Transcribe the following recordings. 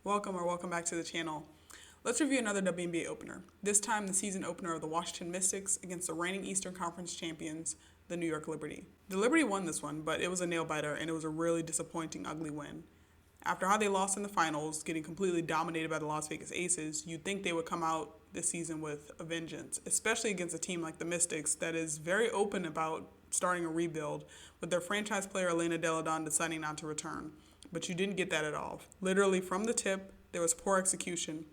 Welcome back to the channel. Let's review another WNBA opener. This time, the season opener of the Washington Mystics against the reigning Eastern Conference champions, the New York Liberty. The Liberty won this one, but it was a nail biter and it was a really disappointing, ugly win. After how they lost in the finals, getting completely dominated by the Las Vegas Aces, you'd think they would come out this season with a vengeance, especially against a team like the Mystics that is very open about starting a rebuild, with their franchise player Elena Delle Donne deciding not to return. But you didn't get that at all. Literally from the tip, there was poor execution.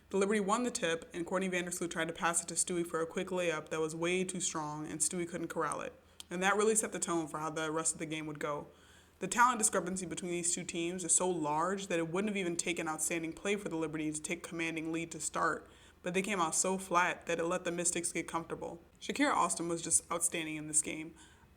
The Liberty won the tip, and Courtney Vandersloot tried to pass it to Stewie for a quick layup that was way too strong, and Stewie couldn't corral it. And that really set the tone for how the rest of the game would go. The talent discrepancy between these two teams is so large that it wouldn't have even taken outstanding play for the Liberty to take commanding lead to start, but they came out so flat that it let the Mystics get comfortable. Shakira Austin was just outstanding in this game.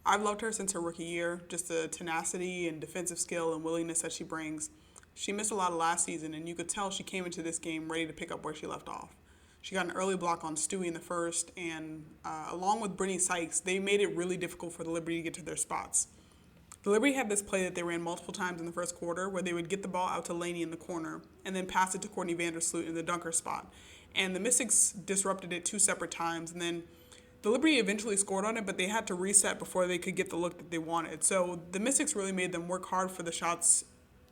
I've loved her since her rookie year, just the tenacity and defensive skill and willingness that she brings. She missed a lot of last season, and you could tell she came into this game ready to pick up where she left off. She got an early block on Stewie in the first, and along with Brittany Sykes, they made it really difficult for the Liberty to get to their spots. The Liberty had this play that they ran multiple times in the first quarter where they would get the ball out to Laney in the corner and then pass it to Courtney Vandersloot in the dunker spot. And the Mystics disrupted it two separate times, and then the Liberty eventually scored on it, but they had to reset before they could get the look that they wanted. So the Mystics really made them work hard for the shots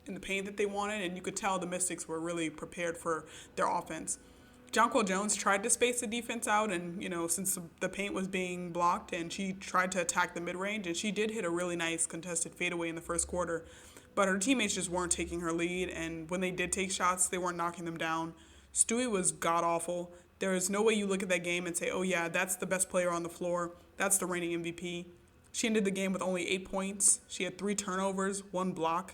in the paint that they wanted, and you could tell the Mystics were really prepared for their offense. Jonquel Jones tried to space the defense out, and since the paint was being blocked, and she tried to attack the mid-range, and she did hit a really nice contested fadeaway in the first quarter, but her teammates just weren't taking her lead, and when they did take shots, they weren't knocking them down. Stewie was god-awful. There is no way you look at that game and say, oh yeah, that's the best player on the floor, that's the reigning MVP. She ended the game with only 8 points. She had 3 turnovers, 1 block.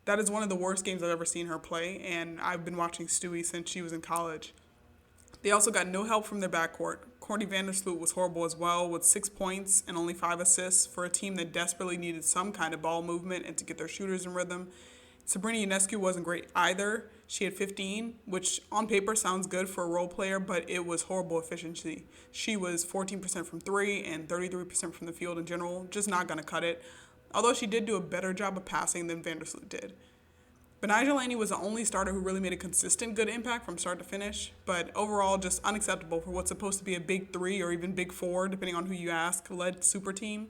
That is one of the worst games I've ever seen her play, and I've been watching Stewie since she was in college. They also got no help from their backcourt. Courtney Vandersloot was horrible as well, with 6 points and only 5 assists for a team that desperately needed some kind of ball movement and to get their shooters in rhythm. Sabrina Ionescu wasn't great either. She had 15, which on paper sounds good for a role player, but it was horrible efficiency. She was 14% from 3 and 33% from the field in general, just not going to cut it, although she did do a better job of passing than Vandersloot did. Benijah Laney was the only starter who really made a consistent good impact from start to finish, but overall just unacceptable for what's supposed to be a big 3 or even big 4, depending on who you ask, led super team.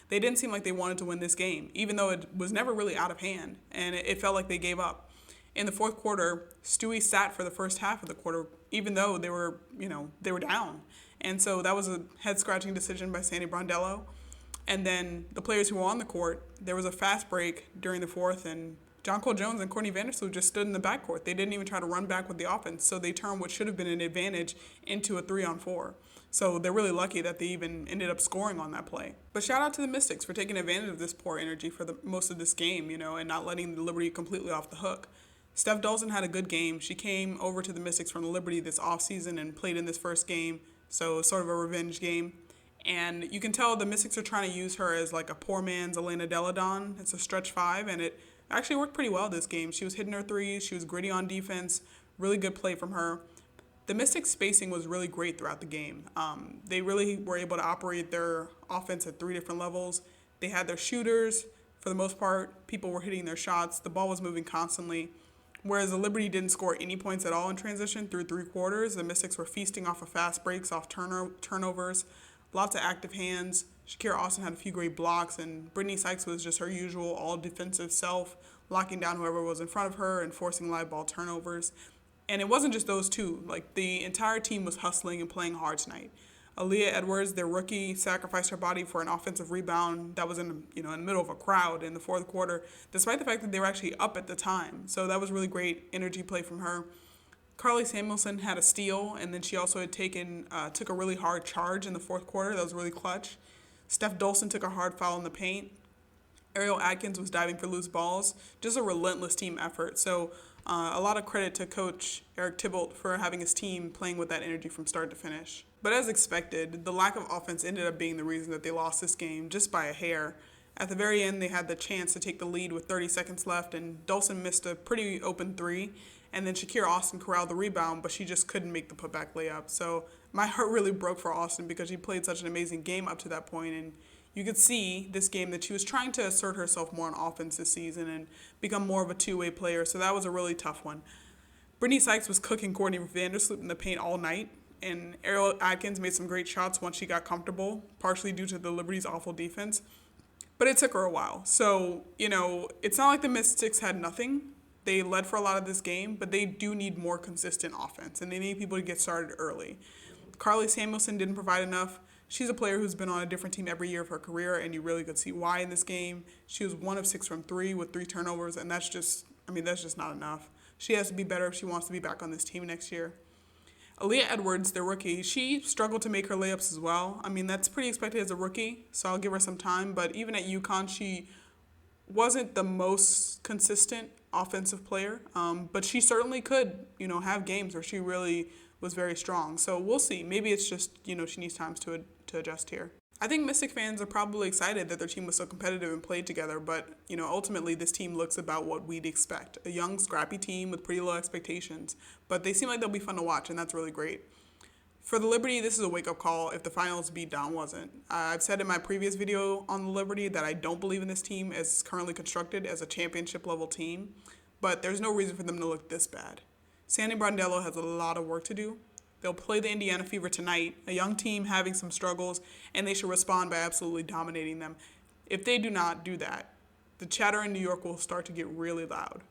They didn't seem like they wanted to win this game, even though it was never really out of hand, and it felt like they gave up. In the fourth quarter, Stewie sat for the first half of the quarter, even though they were down. And so that was a head-scratching decision by Sandy Brondello. And then the players who were on the court, there was a fast break during the fourth, and Jonquel Jones and Courtney Vandersloot just stood in the backcourt. They didn't even try to run back with the offense, so they turned what should have been an advantage into a 3-on-4. So they're really lucky that they even ended up scoring on that play. But shout out to the Mystics for taking advantage of this poor energy for most of this game, and not letting the Liberty completely off the hook. Steph Dolson had a good game. She came over to the Mystics from the Liberty this offseason and played in this first game, so sort of a revenge game. And you can tell the Mystics are trying to use her as like a poor man's Elena Delle Donne. It's a stretch 5, and it actually worked pretty well this game. She was hitting her threes. She was gritty on defense. Really good play from her. The Mystics' spacing was really great throughout the game. They really were able to operate their offense at 3 different levels. They had their shooters. For the most part, people were hitting their shots. The ball was moving constantly. Whereas the Liberty didn't score any points at all in transition through 3 quarters, the Mystics were feasting off of fast breaks, off turnovers, lots of active hands. Shakira Austin had a few great blocks, and Brittany Sykes was just her usual all-defensive self, locking down whoever was in front of her and forcing live ball turnovers. And it wasn't just those two. Like, the entire team was hustling and playing hard tonight. Aaliyah Edwards, their rookie, sacrificed her body for an offensive rebound that was in the middle of a crowd in the fourth quarter, despite the fact that they were actually up at the time. So that was really great energy play from her. Carly Samuelson had a steal, and then she also had took a really hard charge in the fourth quarter. That was really clutch. Steph Dolson took a hard foul in the paint. Ariel Atkins was diving for loose balls. Just a relentless team effort. So a lot of credit to Coach Eric Thibault for having his team playing with that energy from start to finish. But as expected, the lack of offense ended up being the reason that they lost this game just by a hair. At the very end, they had the chance to take the lead with 30 seconds left, and Dolson missed a pretty open 3. And then Shakira Austin corralled the rebound, but she just couldn't make the putback layup. So my heart really broke for Austin because she played such an amazing game up to that point, and you could see this game that she was trying to assert herself more on offense this season and become more of a two-way player. So that was a really tough one. Brittany Sykes was cooking Courtney Vandersloot in the paint all night, and Ariel Atkins made some great shots once she got comfortable, partially due to the Liberty's awful defense. But it took her a while. So, it's not like the Mystics had nothing. They led for a lot of this game, but they do need more consistent offense, and they need people to get started early. Carly Samuelson didn't provide enough. She's a player who's been on a different team every year of her career, and you really could see why in this game. She was 1 of 6 from 3 with 3 turnovers, and that's just not enough. She has to be better if she wants to be back on this team next year. Aaliyah Edwards, the rookie, she struggled to make her layups as well. That's pretty expected as a rookie, so I'll give her some time. But even at UConn, she wasn't the most consistent offensive player, but she certainly could, have games where she really was very strong. So we'll see. Maybe it's just, she needs time to adjust here. I think Mystic fans are probably excited that their team was so competitive and played together, but, ultimately this team looks about what we'd expect. A young, scrappy team with pretty low expectations, but they seem like they'll be fun to watch, and that's really great. For the Liberty, this is a wake-up call if the finals beatdown wasn't. I've said in my previous video on the Liberty that I don't believe in this team as currently constructed as a championship-level team, but there's no reason for them to look this bad. Sandy Brondello has a lot of work to do. They'll play the Indiana Fever tonight, a young team having some struggles, and they should respond by absolutely dominating them. If they do not do that, the chatter in New York will start to get really loud.